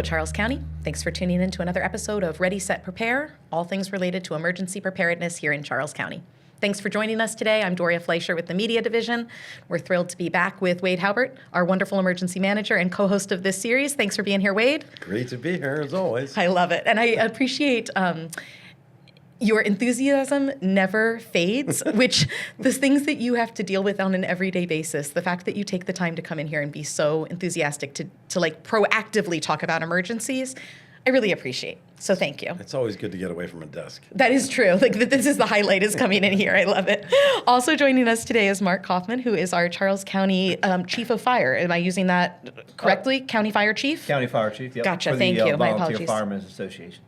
Hello, Charles County. Thanks for tuning in to another episode of Ready, Set, Prepare, all things related to emergency preparedness here in Charles County. Thanks for joining us today. I'm Doria Fleisher with the Media Division. We're thrilled to be back with Wade Haubert, our wonderful emergency manager and co-host of this series. Thanks for being here, Wade. Great to be here, as always. I love it. And I appreciate your enthusiasm never fades, which the things that you have to deal with on an everyday basis, the fact that you take the time to come in here and be so enthusiastic to like proactively talk about emergencies, I really appreciate. So thank you. It's always good to get away from a desk. That is true. Like this is the highlight is coming in here. I love it. Also joining us today is Mark Kaufmann, who is our Charles County Chief of Fire. Am I using that correctly? County Fire Chief? County Fire Chief, yep. Gotcha. For Thank the, you. My Volunteer apologies. Firemen's Association.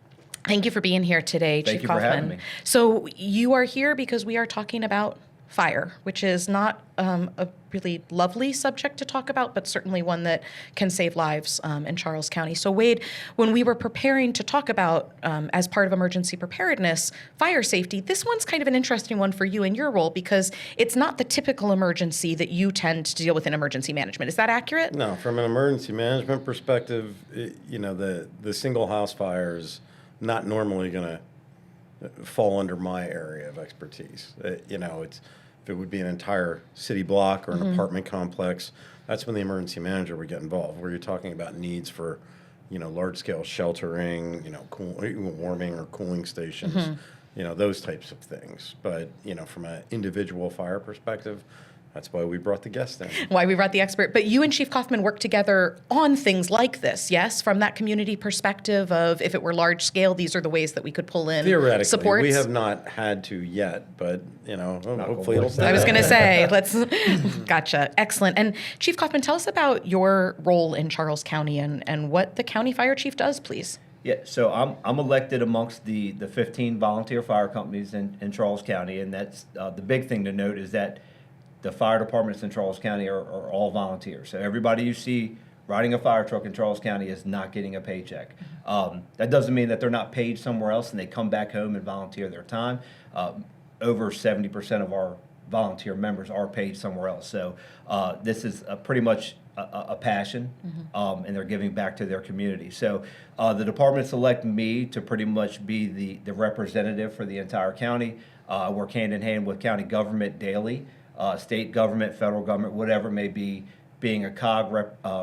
Thank you for being here today, Chief Thank you Kaufmann. for having me. So you are here because we are talking about fire, which is not a really lovely subject to talk about, but certainly one that can save lives in Charles County. So Wade, when we were preparing to talk about, as part of emergency preparedness, fire safety, this one's kind of an interesting one for you in your role because it's not the typical emergency that you tend to deal with in emergency management. Is that accurate? No, from an emergency management perspective, the single house fire is not normally going to fall under my area of expertise. If it would be an entire city block or an apartment complex, that's when the emergency manager would get involved, where you're talking about needs for, large-scale sheltering, warming or cooling stations, those types of things. But, from an individual fire perspective, that's why we brought the guest in. Why we brought the expert. But you and Chief Kaufmann work together on things like this, yes? From that community perspective of if it were large scale, these are the ways that we could pull in Theoretically, supports. we have not had to yet, but, hopefully it'll stay. I was going to say, gotcha. Excellent. And Chief Kaufmann, tell us about your role in Charles County and what the county fire chief does, please. Yeah, so I'm elected amongst the 15 volunteer fire companies in Charles County, and that's the big thing to note is that the fire departments in Charles County are all volunteers. So everybody you see riding a fire truck in Charles County is not getting a paycheck. That doesn't mean that they're not paid somewhere else and they come back home and volunteer their time. Over 70% of our volunteer members are paid somewhere else. So this is pretty much a passion, and they're giving back to their community. So the departments elect me to pretty much be the representative for the entire county. I work hand in hand with county government daily. State government, federal government, whatever it may be, being a COG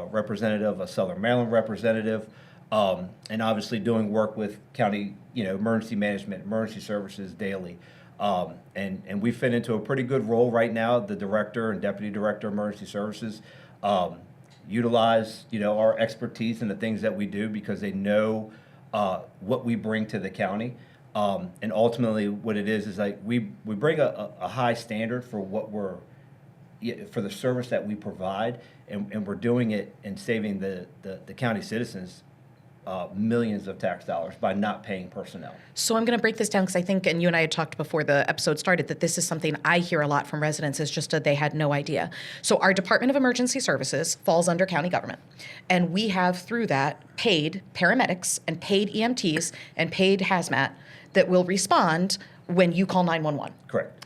representative, a Southern Maryland representative, and obviously doing work with county, emergency management, emergency services daily. And we fit into a pretty good role right now. The director and deputy director of emergency services utilize, our expertise in the things that we do because they know what we bring to the county. And ultimately what it is like we bring a high standard for for the service that we provide, and we're doing it and saving the county citizens millions of tax dollars by not paying personnel. So I'm going to break this down because I think, and you and I had talked before the episode started, that this is something I hear a lot from residents is just that they had no idea. So our Department of Emergency Services falls under county government. And we have through that paid paramedics and paid EMTs and paid hazmat that will respond when you call 911. Correct.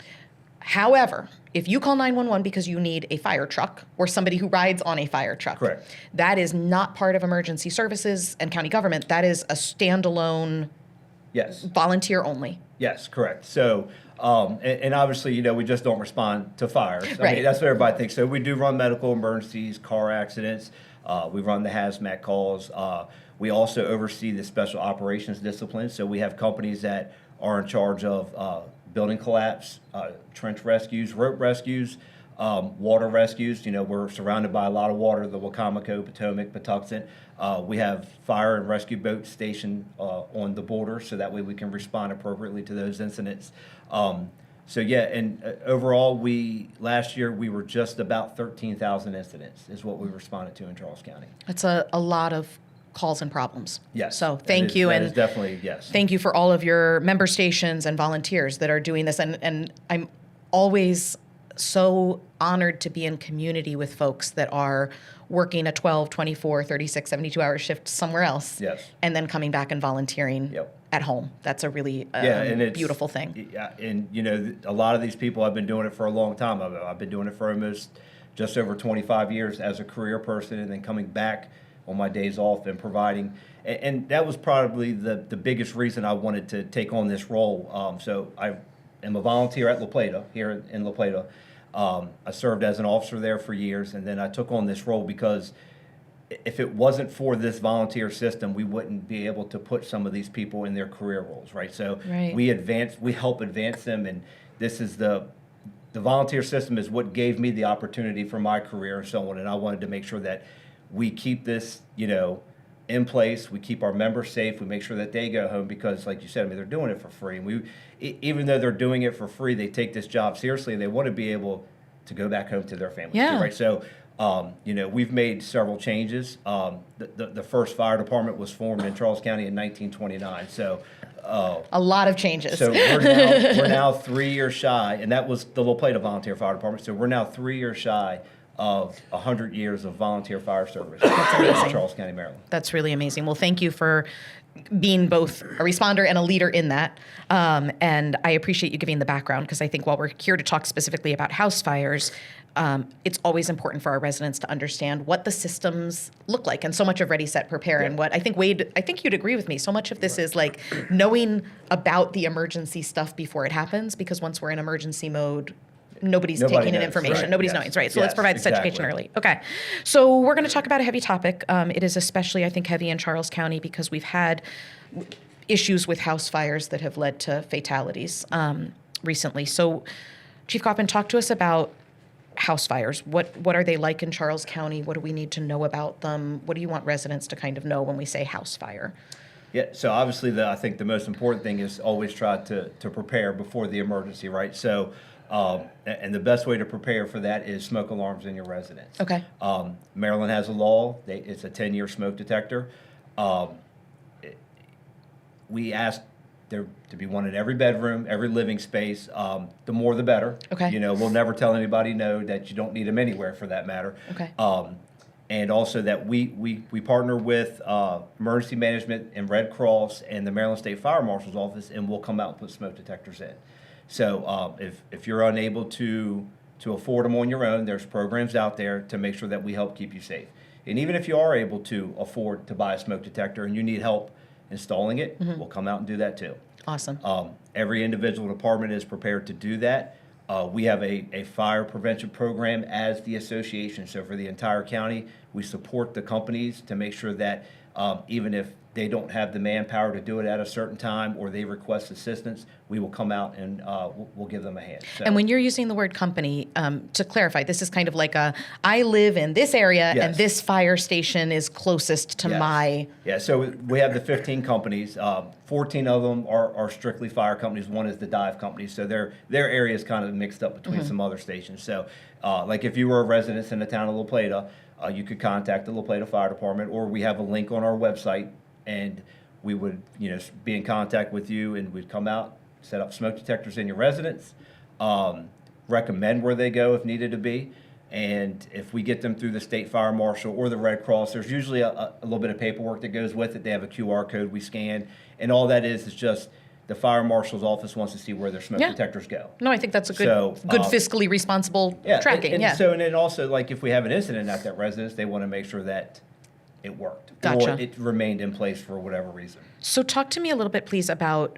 However, if you call 911 because you need a fire truck or somebody who rides on a fire truck, correct, that is not part of emergency services and county government. That is a standalone, yes, volunteer only. Yes, correct. So, and obviously, we just don't respond to fires. I Right. mean, that's what everybody thinks. So we do run medical emergencies, car accidents. We run the hazmat calls. We also oversee the special operations discipline. So we have companies that are in charge of building collapse, trench rescues, rope rescues, water rescues. We're surrounded by a lot of water, the Wacomico, Potomac, Patuxent. We have fire and rescue boats stationed on the border, so that way we can respond appropriately to those incidents. So yeah, and overall, last year we were just about 13,000 incidents is what we responded to in Charles County. That's a lot of calls and problems. Yes. So thank you. That and is definitely, yes. Thank you for all of your member stations and volunteers that are doing this. And I'm always so honored to be in community with folks that are working a 12, 24, 36, 72-hour shift somewhere else. Yes. And then coming back and volunteering Yep. at home. That's a really and it's beautiful thing. Yeah, and a lot of these people have been doing it for a long time. I've been doing it for almost just over 25 years as a career person, and then coming back on my days off and providing. and that was probably the biggest reason I wanted to take on this role. So I am a volunteer at La Plata, here in La Plata. I served as an officer there for years, and then I took on this role because if it wasn't for this volunteer system, we wouldn't be able to put some of these people in their career roles, right? So Right. we help advance them, and this is the volunteer system is what gave me the opportunity for my career and so on. And I wanted to make sure that we keep this, in place. We keep our members safe. We make sure that they go home because, like you said, I mean, they're doing it for free. And even though they're doing it for free, they take this job seriously, and they want to be able to go back home to their families. Yeah. Too, right? So, we've made several changes. The first fire department was formed in Charles County in 1929. So, A lot of changes. so we're now 3 years shy, and that was the La Plata Volunteer Fire Department. So we're now 3 years shy of 100 years of volunteer fire service in Charles County, Maryland. That's really amazing. Well, thank you for being both a responder and a leader in that. And I appreciate you giving the background because I think while we're here to talk specifically about house fires, it's always important for our residents to understand what the systems look like. And so much of Ready, Set, Prepare and what I think, Wade, I think you'd agree with me. So much of this is like knowing about the emergency stuff before it happens, because once we're in emergency mode, nobody's Nobody taking in knows, information. right, Nobody's yes, knowing, right? So yes, let's provide this education exactly. early. Okay. So we're going to talk about a heavy topic. It is especially, I think, heavy in Charles County because we've had issues with house fires that have led to fatalities recently. So Chief Kaufmann, talk to us about house fires. What are they like in Charles County? What do we need to know about them? What do you want residents to kind of know when we say house fire? Yeah, so obviously I think the most important thing is always try to prepare before the emergency, right? So, and the best way to prepare for that is smoke alarms in your residence. Okay. Maryland has a law, it's a 10-year smoke detector. We ask there to be one in every bedroom, every living space. The more the better. Okay. We'll never tell anybody no that you don't need them anywhere for that matter. Okay. And also that we partner with Emergency Management and Red Cross and the Maryland State Fire Marshal's Office, and we'll come out and put smoke detectors in. So if you're unable to afford them on your own, there's programs out there to make sure that we help keep you safe. And even if you are able to afford to buy a smoke detector and you need help installing it, we'll come out and do that too. Awesome. Every individual department is prepared to do that. We have a fire prevention program as the association. So for the entire county, we support the companies to make sure that even if they don't have the manpower to do it at a certain time or they request assistance, we will come out and we'll give them a hand. So, And when you're using the word company, to clarify, this is kind of like I live in this area and Yes. this fire station is closest to yes. my... Yeah, so we have the 15 companies. 14 of them are strictly fire companies. One is the dive company. So their area is kind of mixed up between some other stations. So like if you were a resident in the town of La Plata, you could contact the La Plata Fire Department, or we have a link on our website, and we would be in contact with you, and we'd come out, set up smoke detectors in your residence, recommend where they go if needed to be. And if we get them through the State Fire Marshal or the Red Cross, there's usually a little bit of paperwork that goes with it. They have a QR code we scan, and all that is just the Fire Marshal's office wants to see where their smoke Yeah. detectors go. No, I think that's a good, So, good fiscally responsible tracking. And yeah. so, and then also, like if we have an incident at that residence, they want to make sure that it worked. Gotcha. Or it remained in place for whatever reason. So talk to me a little bit, please, about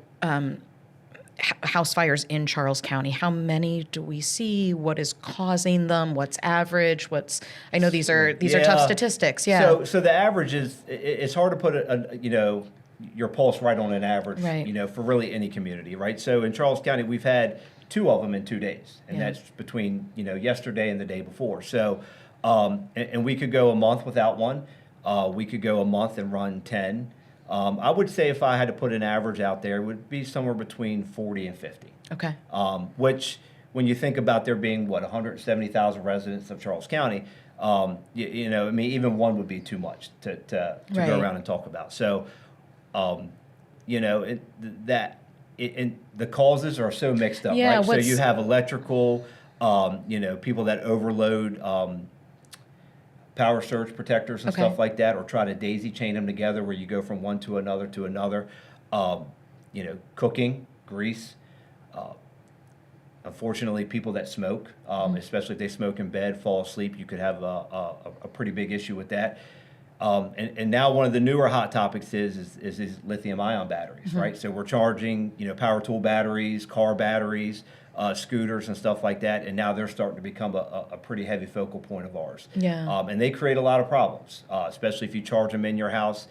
house fires in Charles County. How many do we see? What is causing them? What's average? I know these are tough statistics. Yeah. So the average is, it's hard to put your pulse right on an average, Right. For really any community, right? So in Charles County, we've had 2 of them in 2 days, and Yeah. that's between, yesterday and the day before. So, and we could go a month without one. We could go a month and run 10. I would say if I had to put an average out there, it would be somewhere between 40 and 50. Okay. Which, when you think about there being, 170,000 residents of Charles County, even one would be too much to Right. go around and talk about. So, the causes are so mixed up, Yeah, right? So you have electrical, people that overload power surge protectors and Okay. stuff like that, or try to daisy chain them together where you go from one to another to another. Cooking, grease. Unfortunately, people that smoke, especially if they smoke in bed, fall asleep, you could have a pretty big issue with that. And now one of the newer hot topics is these lithium-ion batteries, right? So we're charging, power tool batteries, car batteries, scooters and stuff like that, and now they're starting to become a pretty heavy focal point of ours. Yeah. And they create a lot of problems, especially if you charge them in your house.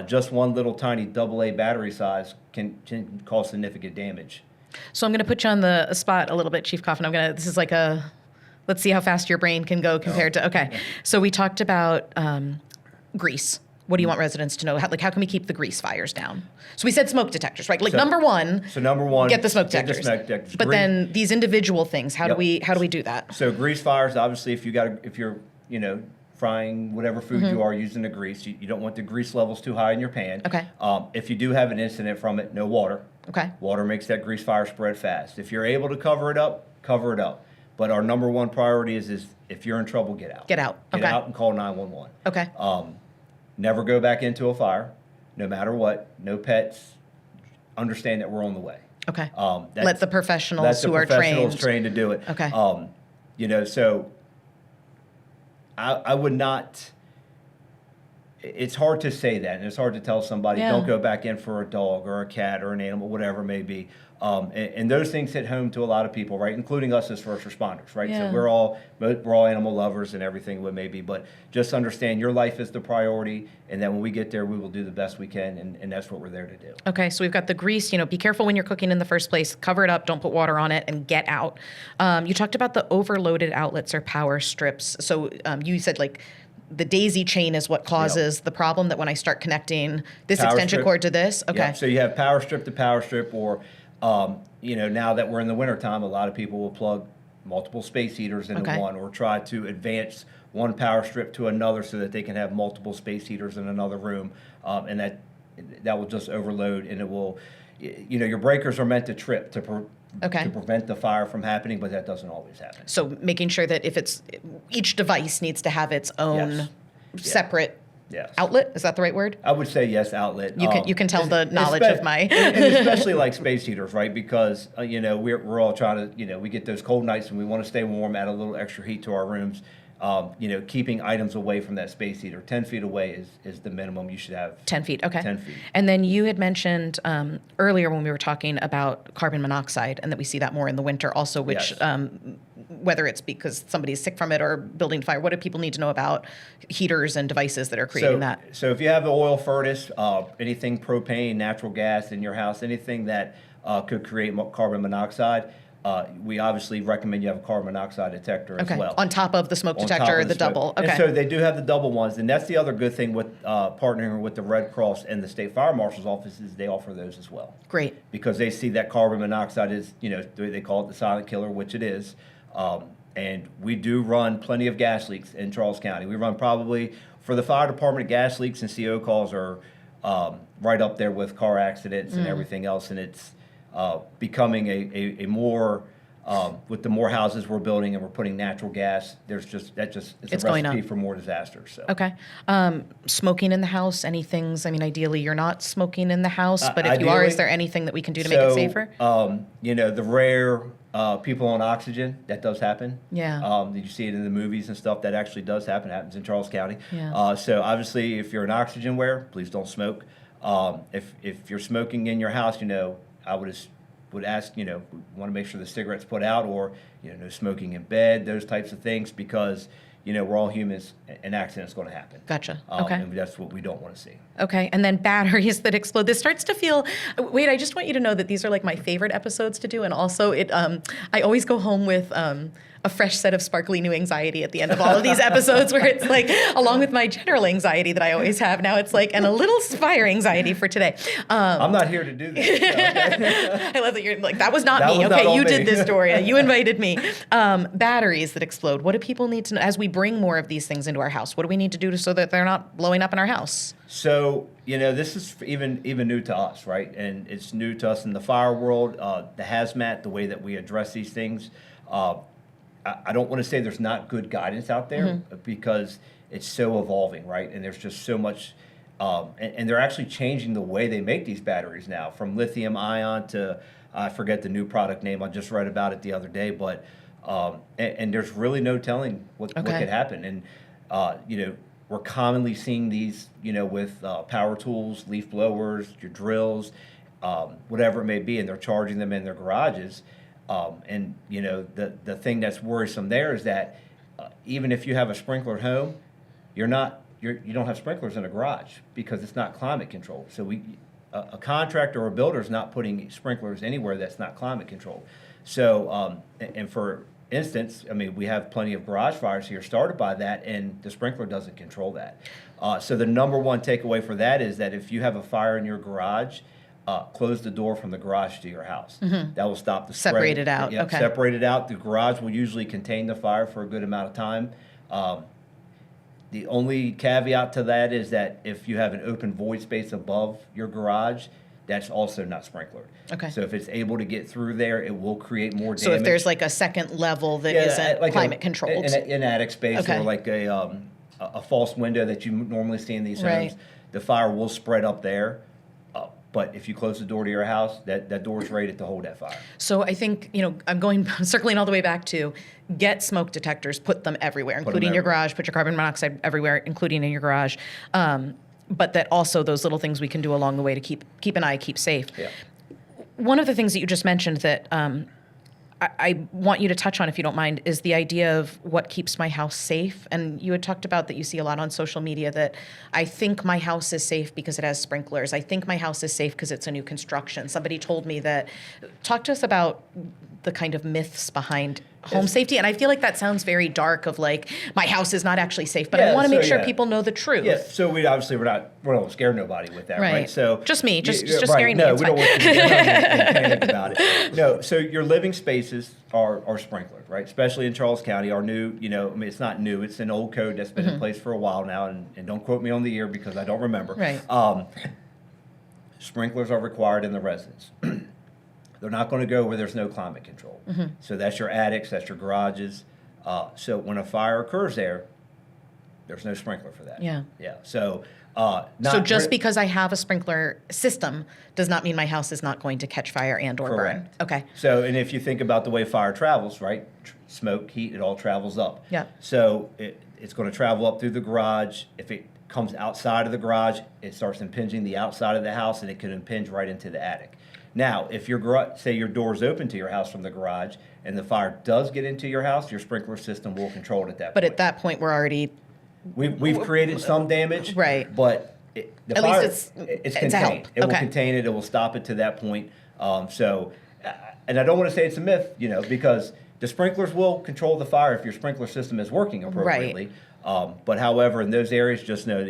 Just one little tiny AA battery size can cause significant damage. So I'm going to put you on the spot a little bit, Chief Kaufmann. This is like let's see how fast your brain can go compared to, okay. So we talked about grease. What do you want residents to know? How can we keep the grease fires down? So we said smoke detectors, right? Number one, get the smoke detectors. But then these individual things, how do we do that? So grease fires, obviously, if you're frying whatever food you are using the grease, you don't want the grease levels too high in your pan. Okay. If you do have an incident from it, no water. Okay. Water makes that grease fire spread fast. If you're able to cover it up, cover it up. But our number one priority is if you're in trouble, get out. Get out. Get out and call 911. Okay. Never go back into a fire, no matter what. No pets. Understand that we're on the way. Okay. Let the professionals who are trained to do it. Okay. So I would not. It's hard to say that, and it's hard to tell somebody, don't go back in for a dog or a cat or an animal, whatever it may be. And those things hit home to a lot of people, right, including us as first responders, right? Yeah. So we're all animal lovers and everything what may be, but just understand your life is the priority, and that when we get there, we will do the best we can, and that's what we're there to do. Okay, so we've got the grease. Be careful when you're cooking in the first place. Cover it up. Don't put water on it, and get out. You talked about the overloaded outlets or power strips. So you said the daisy chain is what causes the problem, that when I start connecting this Power extension strip. cord to this. Okay. Yeah. So you have power strip to power strip, or now that we're in the wintertime, a lot of people will plug multiple space heaters into one, or try to advance one power strip to another so that they can have multiple space heaters in another room, and that will just overload, and it will, your breakers are meant to trip to prevent the fire from happening, but that doesn't always happen. So making sure that each device needs to have its own separate outlet. Is that the right word? I would say yes, outlet. You can tell the knowledge of my and especially like space heaters, right? Because we're all trying to we get those cold nights and we want to stay warm, add a little extra heat to our rooms. Keeping items away from that space heater, 10 feet away is the minimum you should have. 10 feet, okay. 10 feet. And then you had mentioned earlier when we were talking about carbon monoxide, and that we see that more in the winter also, which whether it's because somebody's sick from it or building fire, what do people need to know about heaters and devices that are creating that? So if you have an oil furnace, anything propane, natural gas in your house, anything that could create carbon monoxide, we obviously recommend you have a carbon monoxide detector as well. On top of the smoke detector, the double. Okay. And so they do have the double ones, and that's the other good thing with partnering with the Red Cross and the State Fire Marshal's offices. They offer those as well. Great. Because they see that carbon monoxide is, they call it the silent killer, which it is. And we do run plenty of gas leaks in Charles County. We run probably, for the fire department, gas leaks and CO calls are right up there with car accidents and everything else, and it's becoming a more with the more houses we're building and we're putting natural gas, it's a recipe for more disasters. So. Okay. Smoking in the house, any things? I mean, ideally you're not smoking in the house, but if you are, is there anything that we can do to make it safer? The rare people on oxygen, that does happen. Yeah. Did you see it in the movies and stuff? That actually does happen. It happens in Charles County. Yeah. So obviously, if you're an oxygen wearer, please don't smoke. If you're smoking in your house, I would ask, want to make sure the cigarette's put out, or, no smoking in bed, those types of things, because, we're all humans, an accident's going to happen. Gotcha. Okay. And that's what we don't want to see. Okay. And then batteries that explode. This starts to feel, wait, I just want you to know that these are like my favorite episodes to do. And also I always go home with a fresh set of sparkly new anxiety at the end of all of these episodes, where it's like, along with my general anxiety that I always have, now it's like, and a little fire anxiety for today. I'm not here to do this. Okay? I love that you're like, that was not me. Okay, you did this, Doria. You invited me. Batteries that explode. What do people need to know as we bring more of these things into our house? What do we need to do so that they're not blowing up in our house? So, this is even new to us, right? And it's new to us in the fire world, the hazmat, the way that we address these things. I don't want to say there's not good guidance out there, because it's so evolving, right? And there's just so much, and they're actually changing the way they make these batteries now, from lithium ion to, I forget the new product name, I just read about it the other day, but, and there's really no telling what could happen. And, we're commonly seeing these, with power tools, leaf blowers, your drills, whatever it may be, and they're charging them in their garages. And the thing that's worrisome there is that even if you have a sprinkler at home, you don't have sprinklers in a garage because it's not climate controlled. So a contractor or a builder is not putting sprinklers anywhere that's not climate controlled. So and for instance, I mean, we have plenty of garage fires here started by that, and the sprinkler doesn't control that. So the number one takeaway for that is that if you have a fire in your garage, close the door from the garage to your house. That will stop the spread. Separate it out. Yep, Okay. separate it out. The garage will usually contain the fire for a good amount of time. The only caveat to that is that if you have an open void space above your garage, that's also not sprinklered. Okay. So if it's able to get through there, it will create more damage. So if there's like a second level that isn't like climate controlled. an attic space, Okay. or like a false window that you normally see in these Right. homes, the fire will spread up there. But if you close the door to your house, that door is rated to hold that fire. So I think, I'm circling all the way back to get smoke detectors, put them everywhere, including your everywhere. garage, put your carbon monoxide everywhere, including in your garage. But that also those little things we can do along the way to keep an eye, keep safe. Yeah. One of the things that you just mentioned that I want you to touch on, if you don't mind, is the idea of what keeps my house safe. And you had talked about that you see a lot on social media that I think my house is safe because it has sprinklers. I think my house is safe because it's a new construction. Somebody told me that. Talk to us about the kind of myths behind home safety. And I feel like that sounds very dark of like, my house is not actually safe, but I Yeah, want to make so, sure yeah. people know the truth. Yeah, so we obviously we're not scare nobody with that, right? Right. So Just me, just right. scaring me, No, it's we don't fine. want you to get panic about it. No, so your living spaces are sprinklered, right? Especially in Charles County, our new, I mean, it's not new; it's an old code that's been in place for a while now, and don't quote me on the year because I don't remember. Right. Sprinklers are required in the residence. They're not going to go where there's no climate control. So that's your attics, that's your garages. So when a fire occurs there's no sprinkler for that. Yeah. Yeah. So So not just because I have a sprinkler system does not mean my house is not going to catch fire and or burn. Correct. Okay. So, and if you think about the way fire travels, right? Smoke, heat, it all travels up. Yeah. So it's going to travel up through the garage. If it comes outside of the garage, it starts impinging the outside of the house, and it could impinge right into the attic. Now, if say your door's open to your house from the garage, and the fire does get into your house, your sprinkler system will control it at that But point. at that point, we're already We've created some damage, Right. But the At least fire, it's a contained. help. It will Okay. contain it. It will stop it to that point. And I don't want to say it's a myth, because the sprinklers will control the fire if your sprinkler system is working appropriately. But however, in those areas, just know,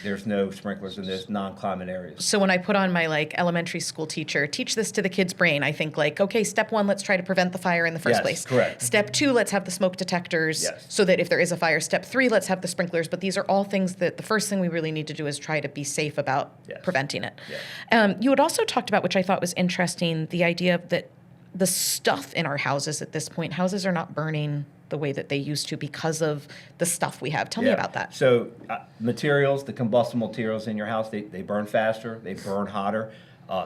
there's no sprinklers in those non-climate areas. So when I put on my elementary school teacher, teach this to the kid's brain, I think okay, step 1, let's try to prevent the fire in the first Yes, place. correct. Step 2, let's have the smoke detectors Yes. so that if there is a fire. Step 3, let's have the sprinklers. But these are all things that the first thing we really need to do is try to be safe about Yes. preventing it. Yeah. You had also talked about, which I thought was interesting, the idea that the stuff in our houses at this point, houses are not burning the way that they used to because of the stuff we have. Tell me Yeah. about that. So materials, the combustible materials in your house, they burn faster, they burn hotter.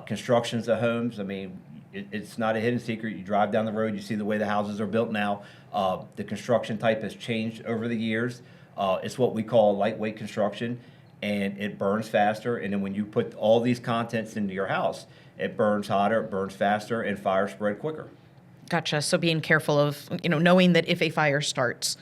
Constructions of homes, I mean, it's not a hidden secret. You drive down the road, you see the way the houses are built now. The construction type has changed over the years. It's what we call lightweight construction, and it burns faster. And then when you put all these contents into your house, it burns hotter, it burns faster, and fires spread quicker. Gotcha. So being careful of, knowing that if a fire starts,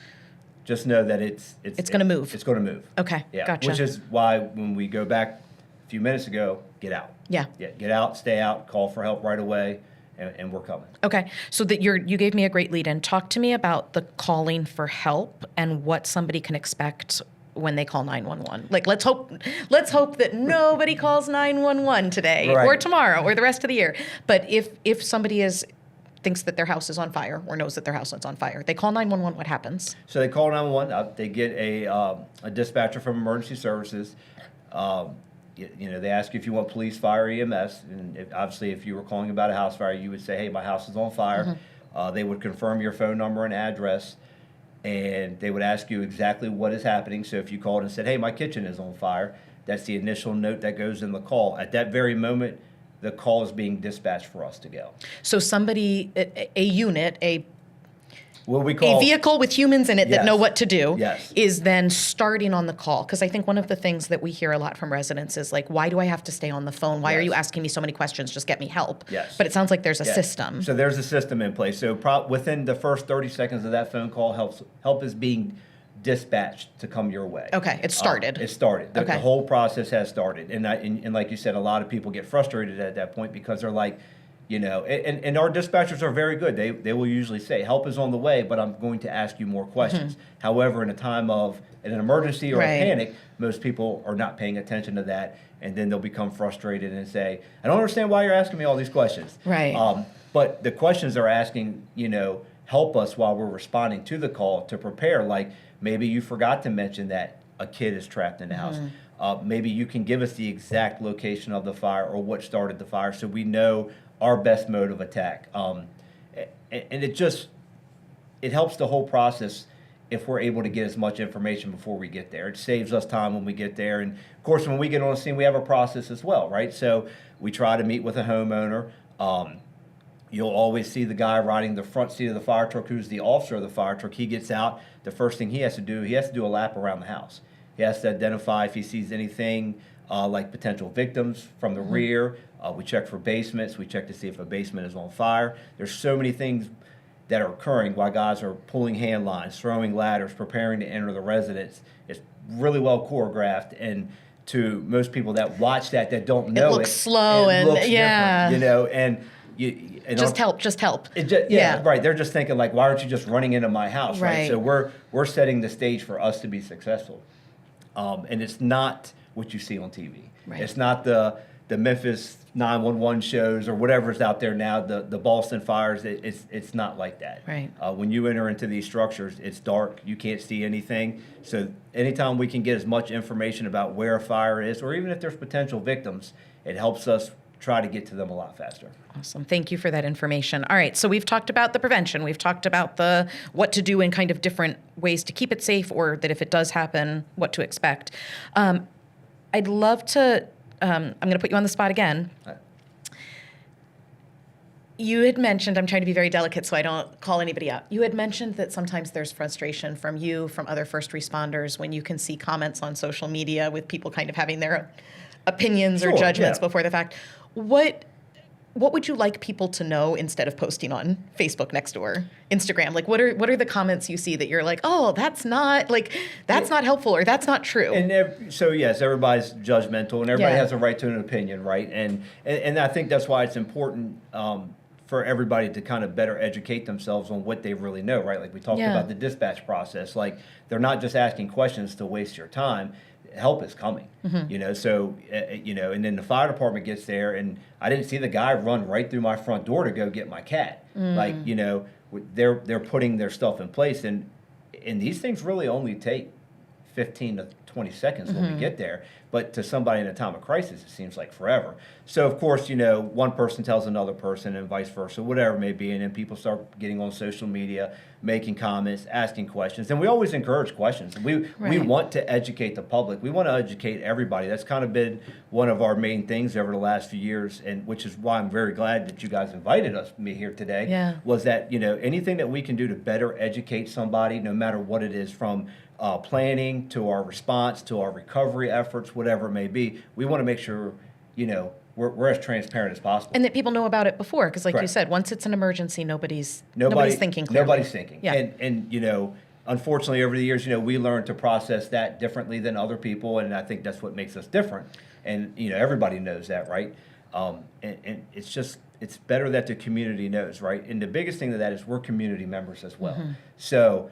Just know that it's going to move. It's going to move. Okay, Yeah. gotcha. Which is why when we go back a few minutes ago, get out. Yeah. Yeah. Get out, stay out, call for help right away, and we're coming. Okay, so that you gave me a great lead in. Talk to me about the calling for help and what somebody can expect when they call 911. Like, let's hope that nobody calls 911 today or Right. tomorrow or the rest of the year. But if somebody thinks that their house is on fire or knows that their house is on fire, they call 911. What happens? So they call 911. They get a dispatcher from emergency services. They ask you if you want police, fire, EMS, and obviously if you were calling about a house fire, you would say, "Hey, my house is on fire." They would confirm your phone number and address, and they would ask you exactly what is happening. So if you called and said, "Hey, my kitchen is on fire," that's the initial note that goes in the call. At that very moment, the call is being dispatched for us to go. So somebody, a unit, what we call a vehicle with humans in it that know Yes. what to do Yes. is then starting on the call. Because I think one of the things that we hear a lot from residents is like, why do I have to stay on the phone? Why are Yes. you asking me so many questions? Just get me help. Yes. But it sounds like there's a Yeah. system. So there's a system in place. So within the first 30 seconds of that phone call, help is being dispatched to come your way. Okay, it started. It started. The Okay. whole process has started. And like you said, a lot of people get frustrated at that point because they're like, and our dispatchers are very good. They will usually say, help is on the way, but I'm going to ask you more questions. However, in a time of an emergency or Right. a panic, most people are not paying attention to that, and then they'll become frustrated and say, I don't understand why you're asking me all these questions. Right. But the questions they're asking, help us while we're responding to the call to prepare. Like maybe you forgot to mention that a kid is trapped in the house. Maybe you can give us the exact location of the fire or what started the fire so we know our best mode of attack. And it helps the whole process if we're able to get as much information before we get there. It saves us time when we get there. And of course, when we get on the scene, we have a process as well, right? So we try to meet with a homeowner. You'll always see the guy riding the front seat of the fire truck who's the officer of the fire truck. He gets out. The first thing he has to do a lap around the house. He has to identify if he sees anything like potential victims from the rear. We check for basements. We check to see if a basement is on fire. There's so many things that are occurring while guys are pulling hand lines, throwing ladders, preparing to enter the residence. It's really well choreographed, and to most people that watch that don't know looks slow it and looks yeah. different, and Just help. yeah, right. They're just thinking like, why aren't you just running into my house, Right. right? So we're setting the stage for us to be successful, and it's not what you see on TV. Right. It's not the Memphis 911 shows or whatever's out there now. The Boston fires. It's not like that. Right. When you enter into these structures, it's dark. You can't see anything. So anytime we can get as much information about where a fire is, or even if there's potential victims, it helps us try to get to them a lot faster. Awesome. Thank you for that information. All right. So we've talked about the prevention. We've talked about the what to do in kind of different ways to keep it safe, or that if it does happen, what to expect. I'd love to, I'm going to put you on the spot again. You had mentioned, I'm trying to be very delicate so I don't call anybody out. You had mentioned that sometimes there's frustration from you, from other first responders, when you can see comments on social media with people kind of having their opinions or Sure, judgments yeah. before the fact. What would you like people to know instead of posting on Facebook next door, Instagram? Like, what are the comments you see that you're like, oh, that's not helpful, or that's not true? So yes, everybody's judgmental, and everybody Yeah. has a right to an opinion, right? And I think that's why it's important for everybody to kind of better educate themselves on what they really know, right? Like we talked Yeah. about the dispatch process. Like they're not just asking questions to waste your time. Help is coming, So and then the fire department gets there, and I didn't see the guy run right through my front door to go get my cat. Like they're putting their stuff in place, and these things really only take 15 to 20 seconds when we get there. But to somebody in a time of crisis, it seems like forever. So, of course, one person tells another person and vice versa, whatever it may be. And then people start getting on social media, making comments, asking questions. And we always encourage questions. We Right. want to educate the public. We want to educate everybody. That's kind of been one of our main things over the last few years, and which is why I'm very glad that you guys invited me here today. Yeah. Was that, anything that we can do to better educate somebody, no matter what it is, from planning to our response to our recovery efforts, whatever it may be, we want to make sure, we're as transparent as possible. And that people know about it before, because like you Correct. said, once it's an emergency, nobody's thinking clearly. Nobody's thinking. Yeah. And unfortunately, over the years, we learned to process that differently than other people, and I think that's what makes us different. And everybody knows that, right? And it's better that the community knows, right? And the biggest thing to that is we're community members as well. So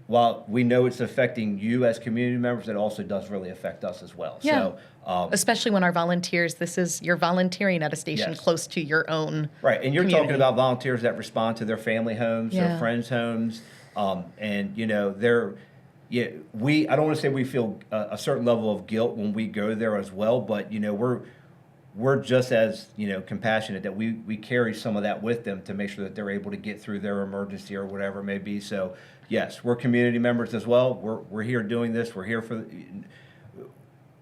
while we know it's affecting you as community members, it also does really affect us as well. Yeah. So, especially when our volunteers, you're volunteering at a station Yes. close to your own right, and you're community. talking about volunteers that respond to their family homes, Yeah. their friends' homes, and they're. Yeah, I don't want to say we feel a certain level of guilt when we go there as well, but we're just as compassionate that we carry some of that with them to make sure that they're able to get through their emergency or whatever it may be. So yes, we're community members as well. We're here doing this. We're here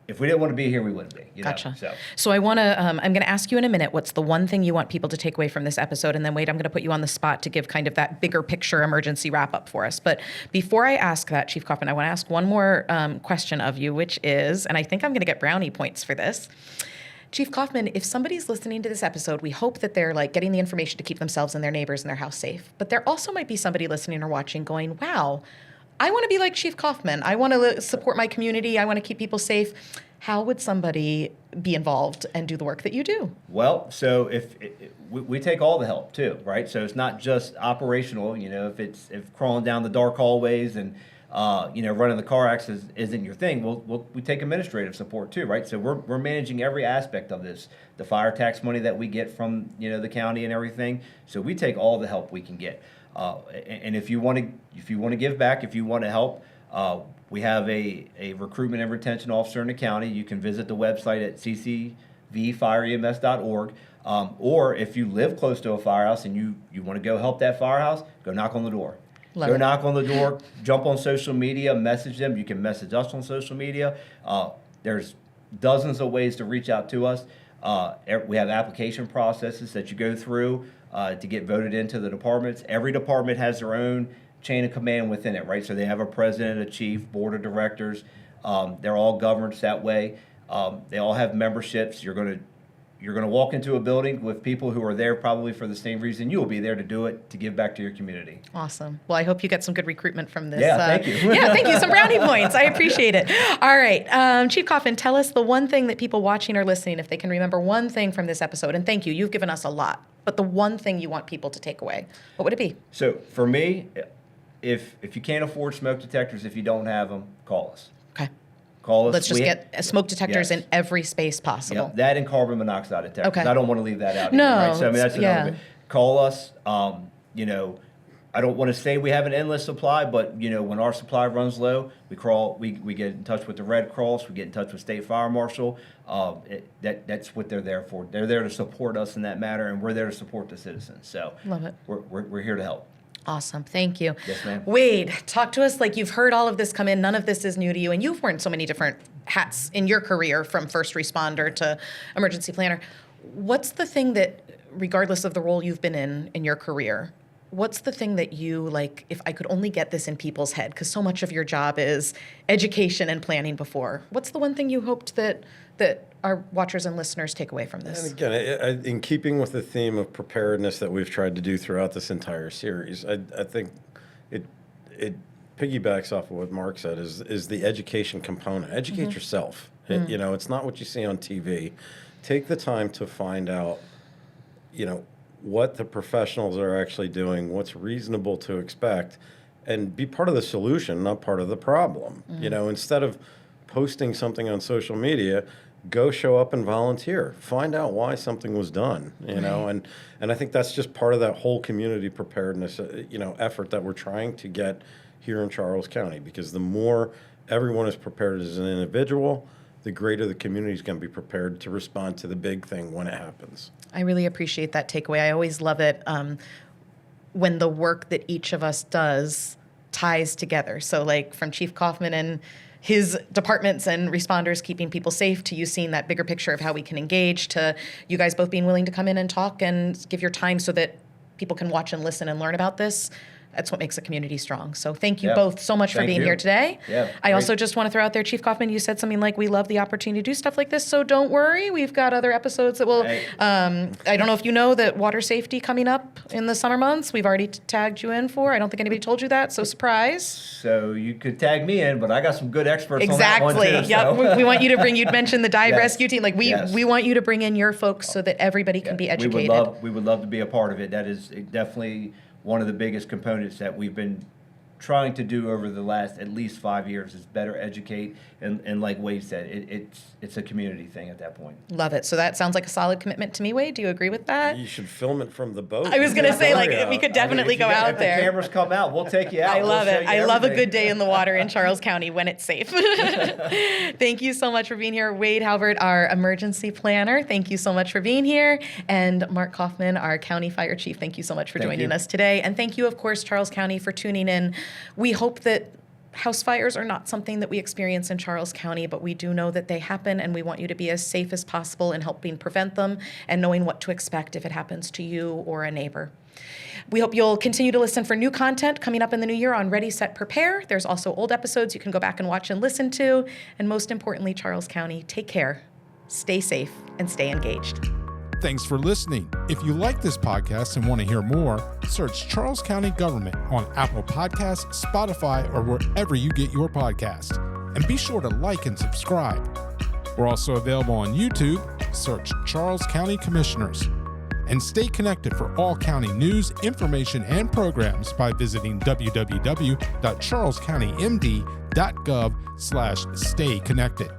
if we didn't want to be here, we wouldn't be. Gotcha. So. So I want to, I'm going to ask you in a minute, what's the one thing you want people to take away from this episode? And then Wade, I'm going to put you on the spot to give kind of that bigger picture emergency wrap up for us. But before I ask that, Chief Kaufmann, I want to ask one more question of you, which is, and I think I'm going to get brownie points for this. Chief Kaufmann, if somebody's listening to this episode, we hope that they're like getting the information to keep themselves and their neighbors and their house safe. But there also might be somebody listening or watching going, wow, I want to be like Chief Kaufmann. I want to support my community. I want to keep people safe. How would somebody be involved and do the work that you do? Well, so if we take all the help too, right? So it's not just operational. If crawling down the dark hallways and running the car accidents isn't your thing, we take administrative support too, right? So we're managing every aspect of this, the fire tax money that we get from the county and everything. So we take all the help we can get. And if you want to give back, if you want to help, we have a recruitment and retention officer in the county. You can visit the website at ccvfireems.org. Or if you live close to a firehouse and you want to go help that firehouse, go knock on the door. Knock on the door, jump on social media, message them. You can message us on social media. There's dozens of ways to reach out to us. We have application processes that you go through to get voted into the departments. Every department has their own chain of command within it, right? So they have a president, a chief, board of directors. They're all governed that way. They all have memberships. You're going to walk into a building with people who are there probably for the same reason you will be there to do it, to give back to your community. Awesome. Well, I hope you get some good recruitment from this. Yeah, thank you. Yeah, thank you. Some brownie points. I appreciate it. All right. Chief Kaufmann, tell us the one thing that people watching or listening, if they can remember one thing from this episode, and thank you. You've given us a lot. But the one thing you want people to take away, what would it be? So for me, if you can't afford smoke detectors, if you don't have them, call us. Okay. Call us. Let's just get smoke detectors in every space possible. Yep, that and carbon monoxide detectors. Okay. I don't want to leave that out. No, either, right? So I mean that's another yeah. bit. Call us. I don't want to say we have an endless supply, but when our supply runs low, we get in touch with the Red Cross, we get in touch with State Fire Marshal. That's what they're there for. They're there to support us in that matter, and we're there to support the citizens. So love it. We're here to help. Awesome. Thank you. Yes, ma'am. Wade, talk to us like you've heard all of this come in. None of this is new to you, and you've worn so many different hats in your career, from first responder to emergency planner. What's the thing that, regardless of the role you've been in your career, what's the thing that you like, if I could only get this in people's head, because so much of your job is education and planning before. What's the one thing you hoped that our watchers and listeners take away from this? And again, in keeping with the theme of preparedness that we've tried to do throughout this entire series, I think it piggybacks off of what Mark said, is the education component. Educate yourself. It's not what you see on TV. Take the time to find out, what the professionals are actually doing, what's reasonable to expect, and be part of the solution, not part of the problem. Instead of posting something on social media, go show up and volunteer. Find out why something was done, and I think that's just part of that whole community preparedness, effort that we're trying to get here in Charles County, because the more everyone is prepared as an individual, the greater the community is going to be prepared to respond to the big thing when it happens. I really appreciate that takeaway. I always love it when the work that each of us does ties together. So like from Chief Kaufmann and his departments and responders keeping people safe, to you seeing that bigger picture of how we can engage, to you guys both being willing to come in and talk and give your time so that people can watch and listen and learn about this. That's what makes a community strong. So thank you both so much for being here today. Yeah, I also just want to throw out there, Chief Kaufmann, you said something like, we love the opportunity to do stuff like this, so don't worry. We've got other episodes that will, I don't know if you know that water safety coming up in the summer months, we've already tagged you in for. I don't think anybody told you that, so surprise. So you could tag me in, but I got some good experts Exactly. on that one too. Yep. So. We want you to bring, you'd mentioned the dive Yes. rescue team. Like we want you to bring in your folks so that everybody can be educated. We would love to be a part of it. That is definitely one of the biggest components that we've been trying to do over the last at least 5 years, is better educate, and like Wade said, it's a community thing at that point. Love it. So that sounds like a solid commitment to me, Wade. Do you agree with that? You should film it from the boat. I was going to say, like, Doria. we could definitely go out If there. the cameras come out, we'll take you out. I love We'll it. show you I love a everything. good day in the water in Charles County when it's safe. Thank you so much for being here. Wade Haubert, our emergency planner, thank you so much for being here. And Mark Kaufmann, our county fire chief, thank you so much for joining us today. And thank you, of course, Charles County, for tuning in. We hope that house fires are not something that we experience in Charles County, but we do know that they happen, and we want you to be as safe as possible in helping prevent them and knowing what to expect if it happens to you or a neighbor. We hope you'll continue to listen for new content coming up in the new year on Ready, Set, Prepare. There's also old episodes you can go back and watch and listen to. And most importantly, Charles County, take care, stay safe, and stay engaged. Thanks for listening. If you like this podcast and want to hear more, search Charles County Government on Apple Podcasts, Spotify, or wherever you get your podcasts. And be sure to like and subscribe. We're also available on YouTube. Search Charles County Commissioners. And stay connected for all county news, information, and programs by visiting www.charlescountymd.gov/stay connected.